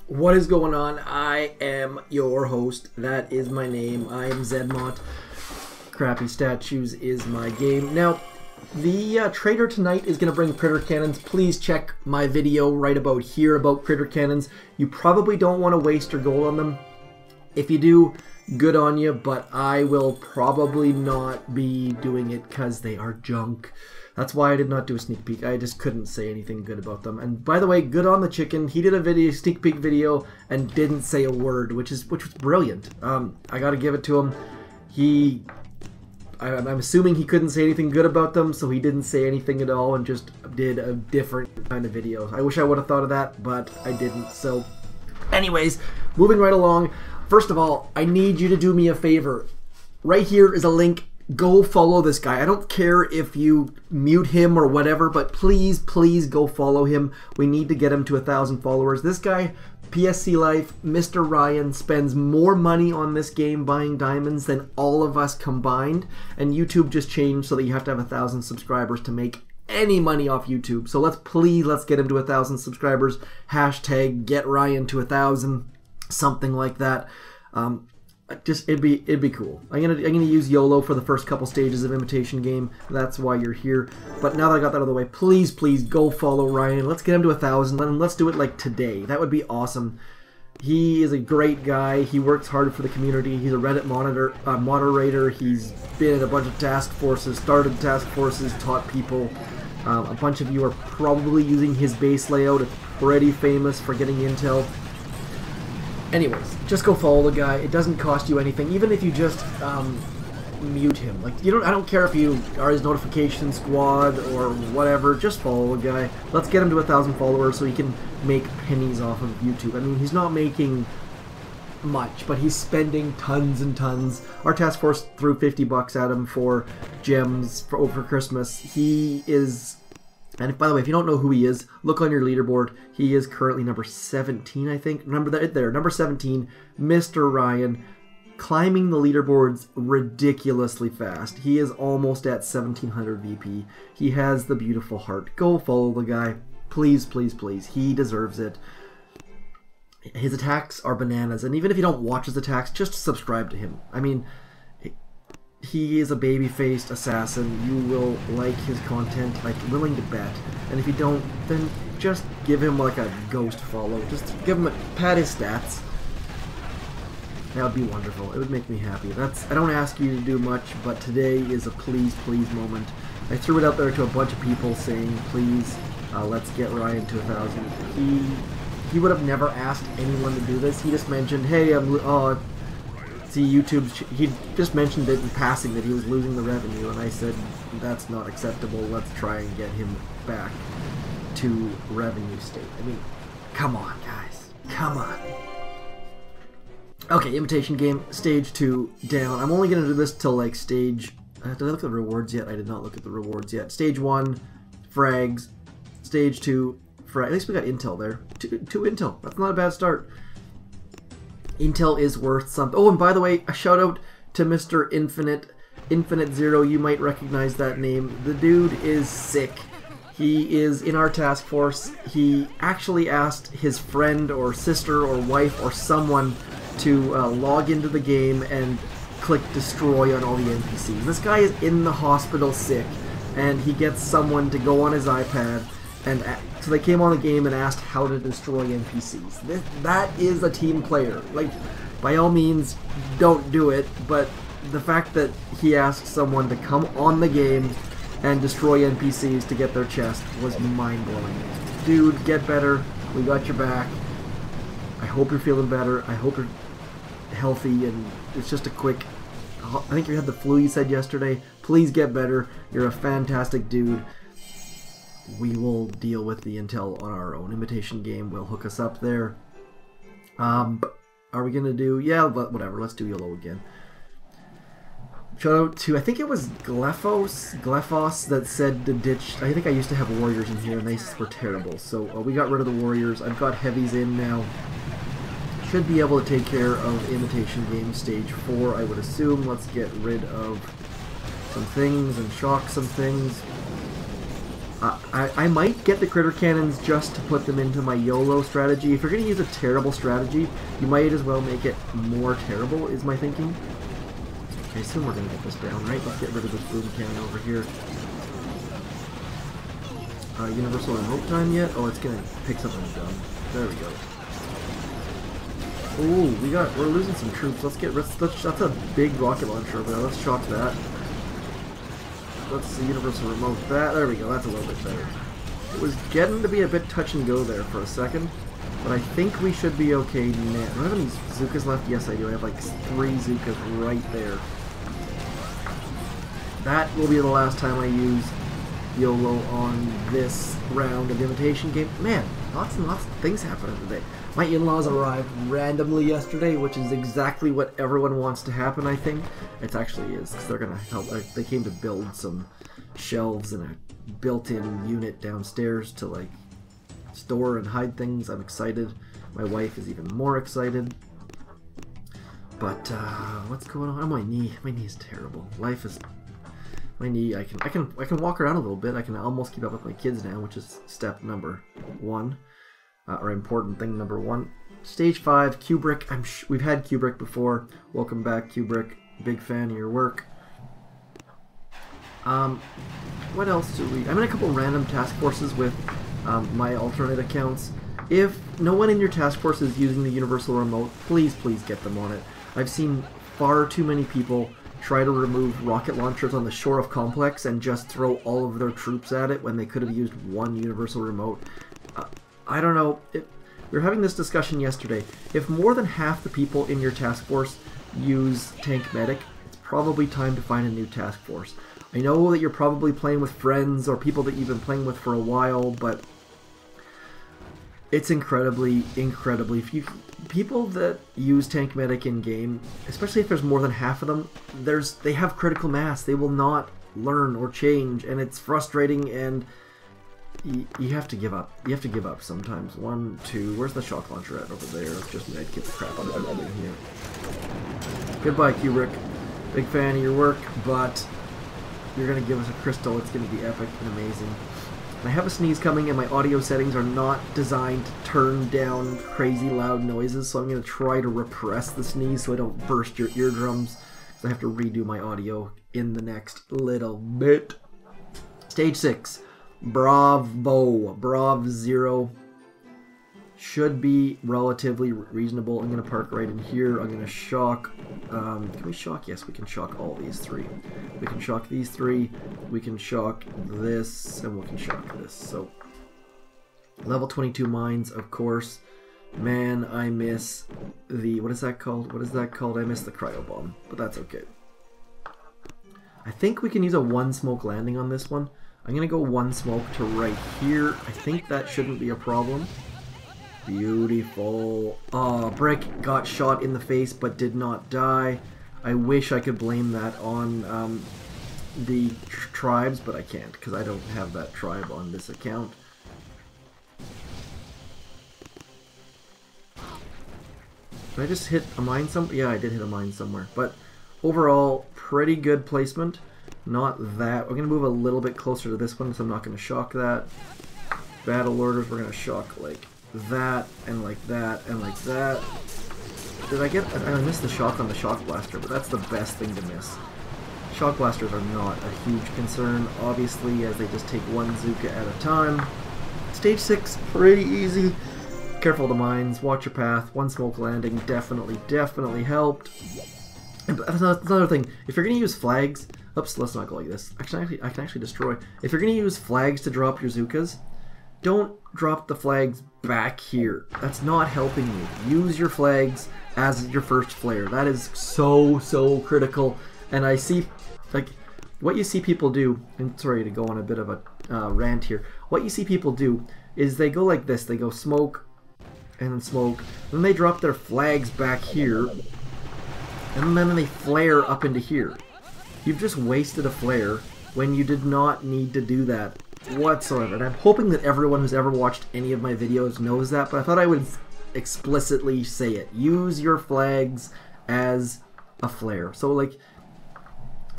What is going on? I am your host. That is my name. I am zmot. Crappy Statues is my game. Now, the trader tonight is going to bring critter cannons. Please check my video right about here about critter cannons. You probably don't want to waste your gold on them. If you do, good on you, but I will probably not be doing it because they are junk. That's why I did not do a sneak peek. I just couldn't say anything good about them. And by the way, good on the chicken. He did a sneak peek video and didn't say a word, which was brilliant. I got to give it to him. I'm assuming he couldn't say anything good about them, so he didn't say anything at all and just did a different kind of video. I wish I would have thought of that, but I didn't. So, anyways, moving right along. First of all, I need you to do me a favor. Right here is a link. Go follow this guy. I don't care if you mute him or whatever, but please, please go follow him. We need to get him to 1,000 followers. This guy, PSC Life, Mr. Ryan, spends more money on this game buying diamonds than all of us combined. And YouTube just changed so that you have to have 1,000 subscribers to make any money off YouTube. So let's get him to 1,000 subscribers. Hashtag get Ryan to 1,000. Something like that. It'd be cool. I'm gonna use YOLO for the first couple stages of Imitation Game. That's why you're here. But now that I got that out of the way, please go follow Ryan. Let's get him to 1,000, and let's do it like today. That would be awesome. He is a great guy. He works hard for the community. He's a Reddit moderator. He's been in a bunch of task forces, started task forces, taught people. A bunch of you are probably using his base layout. It's pretty famous for getting intel. Anyways, just go follow the guy. It doesn't cost you anything, even if you just mute him. Like I don't care if you are his notification squad or whatever. Just follow the guy. Let's get him to 1,000 followers so he can make pennies off of YouTube. I mean, he's not making much, but he's spending tons and tons. Our task force threw 50 bucks at him for gems over Christmas. He is. And by the way, if you don't know who he is, look on your leaderboard. He is currently number 17, I think. Remember that there, number 17, Mr. Ryan, climbing the leaderboards ridiculously fast. He is almost at 1,700 VP. He has the beautiful heart. Go follow the guy. Please, please, please. He deserves it. His attacks are bananas. And even if you don't watch his attacks, just subscribe to him. I mean, he is a baby-faced assassin. You will like his content, like willing to bet. And if you don't, then just give him like a ghost follow. Just give him pad his stats. That would be wonderful. It would make me happy. I don't ask you to do much, but today is a please, please moment. I threw it out there to a bunch of people saying, please, let's get Ryan to 1,000. He would have never asked anyone to do this. He just mentioned, hey, he just mentioned it in passing that he was losing the revenue, and I said, that's not acceptable. Let's try and get him back to revenue state. I mean, come on, guys. Come on. Okay, Imitation Game, stage 2, down. I'm only going to do this till, like, stage... did I look at the rewards yet? I did not look at the rewards yet. Stage 1, frags. Stage 2, frag. At least we got intel there. Two intel. That's not a bad start. Intel is worth something. Oh, and by the way, a shout out to Mr. Infinite Zero. You might recognize that name. The dude is sick. He is in our task force. He actually asked his friend or sister or wife or someone to log into the game and click destroy on all the NPCs. This guy is in the hospital sick, and he gets someone to go on his iPad and so they came on the game and asked how to destroy NPCs. That is a team player. Like, by all means, don't do it, but the fact that he asked someone to come on the game and destroy NPCs to get their chest was mind-blowing. Dude, get better. We got your back. I hope you're feeling better. I hope you're healthy, and it's just a quick... I think you had the flu, you said yesterday. Please get better. You're a fantastic dude. We will deal with the intel on our own. Imitation Game will hook us up there. Are we gonna do... Yeah, but whatever. Let's do YOLO again. Shout out to... I think it was Glephos that said to ditch... I think I used to have warriors in here and they were terrible. So we got rid of the warriors. I've got heavies in now. Should be able to take care of Imitation Game stage 4, I would assume. Let's get rid of some things and shock some things. I might get the critter cannons just to put them into my YOLO strategy. If you're going to use a terrible strategy, you might as well make it more terrible, is my thinking. I assume we're going to get this down, right? Let's get rid of this boom cannon over here. Universal remote time yet? Oh, it's going to pick something down. There we go. Ooh, we're losing some troops. That's a big rocket launcher over there. Let's shock that. Let's see, universal remote that. There we go. That's a little bit better. It was getting to be a bit touch and go there for a second, but I think we should be okay now. Do I have any Zookas left? Yes, I do. I have like 3 Zookas right there. That will be the last time I use YOLO on this round of Imitation Game. Man, lots and lots of things happening today. My in-laws arrived randomly yesterday, which is exactly what everyone wants to happen, I think. It actually is, because they're going to help. They came to build some shelves and a built-in unit downstairs to, like, store and hide things. I'm excited. My wife is even more excited. But, what's going on? Oh, my knee. My knee is terrible. Life is... My knee, I can walk around a little bit. I can almost keep up with my kids now, which is step number 1. Or important thing number 1. Stage 5, Kubrick. We've had Kubrick before. Welcome back, Kubrick. Big fan of your work. What else do we... I'm in a couple random task forces with my alternate accounts. If no one in your task force is using the universal remote, please get them on it. I've seen far too many people try to remove rocket launchers on the shore of Complex and just throw all of their troops at it when they could have used one universal remote. I don't know. We were having this discussion yesterday. If more than half the people in your task force use Tank Medic, it's probably time to find a new task force. I know that you're probably playing with friends or people that you've been playing with for a while, but it's incredibly people that use Tank Medic in game, especially if there's more than half of them, they have critical mass. They will not learn or change, and it's frustrating, and you have to give up. You have to give up sometimes. 1, 2. Where's the shock launcher at over there? Let's just get the crap out of everything here. Goodbye, Kubrick. Big fan of your work, but you're gonna give us a crystal. It's gonna be epic and amazing. I have a sneeze coming, and my audio settings are not designed to turn down crazy loud noises, so I'm going to try to repress the sneeze so I don't burst your eardrums, because I have to redo my audio in the next little bit. Stage 6. Bravo. Brav 0. Should be relatively reasonable. I'm going to park right in here. I'm going to shock... can we shock? Yes, we can shock all these 3. We can shock these 3. We can shock this. And we can shock this. So, level 22 mines, of course. Man, I miss the... What is that called? What is that called? I miss the cryo bomb. But that's okay. I think we can use a 1 smoke landing on this one. I'm going to go 1 smoke to right here. I think that shouldn't be a problem. Beautiful. Oh, Brick got shot in the face but did not die. I wish I could blame that on the tribes, but I can't because I don't have that tribe on this account. Did I just hit a mine somewhere? Yeah, I did hit a mine somewhere. But overall, pretty good placement. Not that. We're going to move a little bit closer to this one, so I'm not going to shock that. Battle orders, we're going to shock like that, and like that, and like that. Did I get... I missed the shock on the shock blaster, but that's the best thing to miss. Shock blasters are not a huge concern, obviously, as they just take 1 Zooka at a time. Stage 6, pretty easy. Careful of the mines, watch your path. 1 smoke landing definitely helped. And that's another thing. If you're going to use flags... Oops, let's not go like this. Actually, I can actually destroy... If you're going to use flags to drop your Zookas, don't drop the flags back here. That's not helping you. Use your flags as your first flare. That is so critical. And I see, like, what you see people do, and sorry to go on a bit of a rant here, what you see people do is they go like this. They go smoke, and then smoke, then they drop their flags back here, and then they flare up into here. You've just wasted a flare when you did not need to do that whatsoever. And I'm hoping that everyone who's ever watched any of my videos knows that, but I thought I would explicitly say it. Use your flags as a flare. So, like,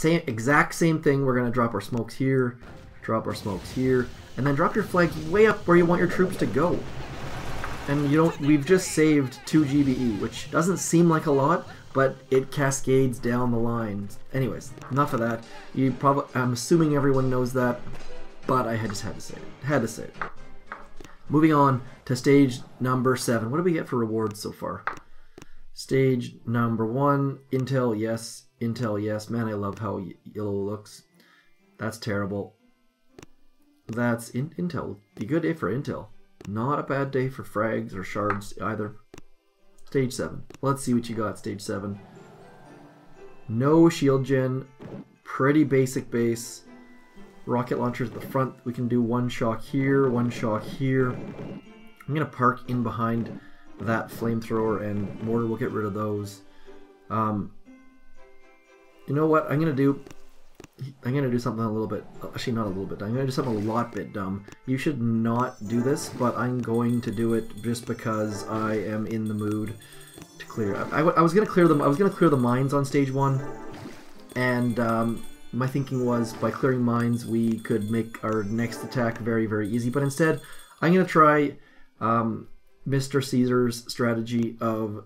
exact same thing. We're going to drop our smokes here, Drop our smokes here. And then drop your flags way up where you want your troops to go. And you don't, we've just saved 2 GBE, which doesn't seem like a lot, but it cascades down the line. Anyways, enough of that. You probably, I'm assuming everyone knows that, but I just had to say it. Had to say it. Moving on to stage number 7. What do we get for rewards so far? Stage number 1, Intel, yes. Intel, yes. Man, I love how yellow looks. That's terrible. That's Intel. Be a good day for Intel. Not a bad day for frags or shards either. Stage 7. Let's see what you got, stage 7. No shield gen. Pretty basic base. Rocket launchers at the front. We can do one shock here, one shock here. I'm going to park in behind that flamethrower and mortar will get rid of those. You know what I'm going to do? I'm going to do something a little bit, actually not a little bit, I'm going to do something a lot bit dumb. You should not do this, but I'm going to do it just because I am in the mood to clear. I was going to clear them. I was going to clear the mines on stage 1, and my thinking was by clearing mines we could make our next attack very, very easy. But instead, I'm going to try Mr. Caesar's strategy of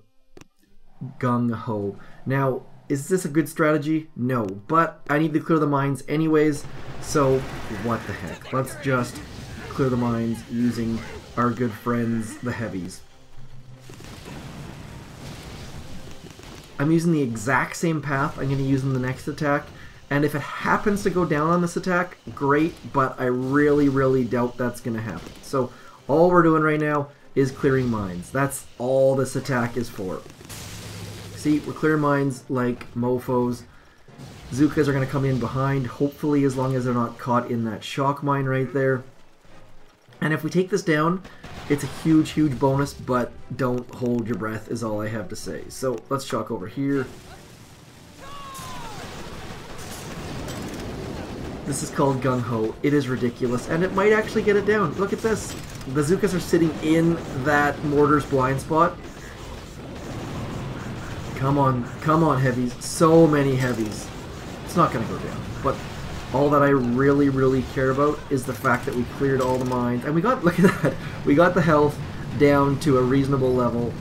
Gungho. Now, is this a good strategy? No, but I need to clear the mines anyways, so what the heck. Let's just clear the mines using our good friends, the heavies. I'm using the exact same path I'm going to use in the next attack, and if it happens to go down on this attack, great, but I really, really doubt that's going to happen. So all we're doing right now is clearing mines. That's all this attack is for. See, we're clearing mines like mofos. Zookas are going to come in behind, hopefully, as long as they're not caught in that shock mine right there. And if we take this down, it's a huge, huge bonus, but don't hold your breath is all I have to say. So let's shock over here. This is called Gungho. It is ridiculous, and it might actually get it down. Look at this. The Zookas are sitting in that mortar's blind spot. Come on, heavies. So many heavies. It's not going to go down. But all that I really, really care about is the fact that we cleared all the mines. And we got, look at that, we got the health down to a reasonable level.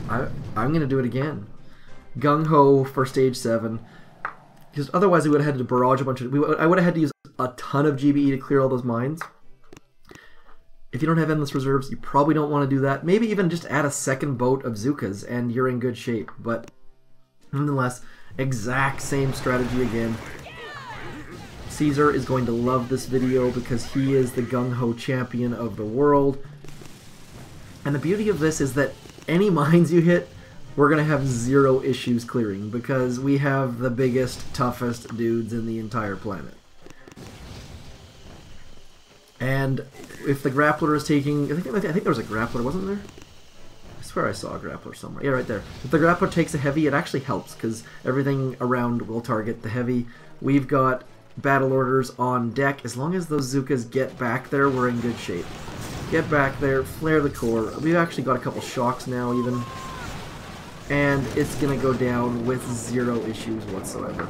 I'm going to do it again. Gung-Ho for stage 7. Because otherwise we would have had to barrage a bunch of... I would have had to use a ton of GBE to clear all those mines. If you don't have endless reserves, you probably don't want to do that. Maybe even just add a second boat of Zookas and you're in good shape. But nonetheless, exact same strategy again. Caesar is going to love this video because he is the Gung-Ho champion of the world. And the beauty of this is that any mines you hit, we're going to have zero issues clearing because we have the biggest, toughest dudes in the entire planet. And if the grappler is taking... I think there was a grappler, wasn't there? I swear I saw a grappler somewhere. Yeah, right there. If the grappler takes a heavy, it actually helps because everything around will target the heavy. We've got battle orders on deck. As long as those Zookas get back there, we're in good shape. Get back there, flare the core. We've actually got a couple shocks now even. And it's going to go down with zero issues whatsoever.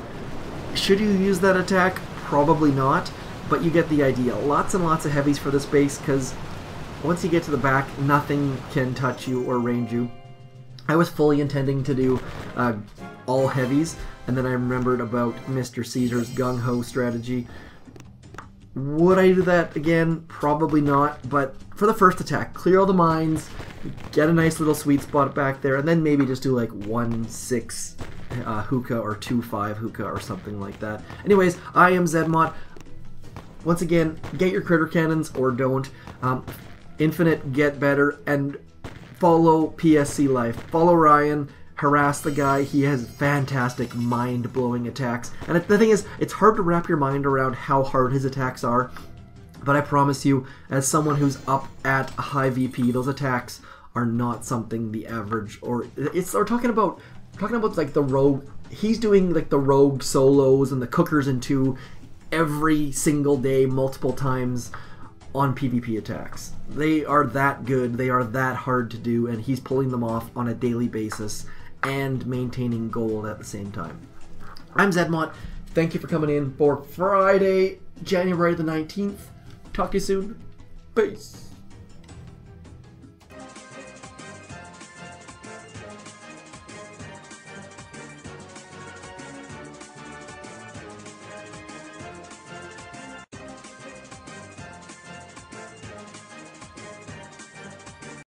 Should you use that attack? Probably not. But you get the idea. Lots and lots of heavies for this base because once you get to the back, nothing can touch you or range you. I was fully intending to do all heavies, and then I remembered about Mr. Caesar's Gung-Ho strategy. Would I do that again? Probably not, but for the first attack, clear all the mines, get a nice little sweet spot back there, and then maybe just do like 1-6 hookah or 2-5 hookah or something like that. Anyways, I am zmot. Once again, get your critter cannons or don't. Infinite, get better, and follow PSC Life. Follow Ryan, harass the guy. He has fantastic mind-blowing attacks. And the thing is, it's hard to wrap your mind around how hard his attacks are. But I promise you, as someone who's up at a high VP, those attacks are not something the average, or it's, we're talking about like the rogue. He's doing like the rogue solos and the cookers in 2 every single day, multiple times on PvP attacks. They are that good, they are that hard to do, and he's pulling them off on a daily basis and maintaining gold at the same time. I'm zmot. Thank you for coming in for Friday January the 19th. Talk to you soon. Peace.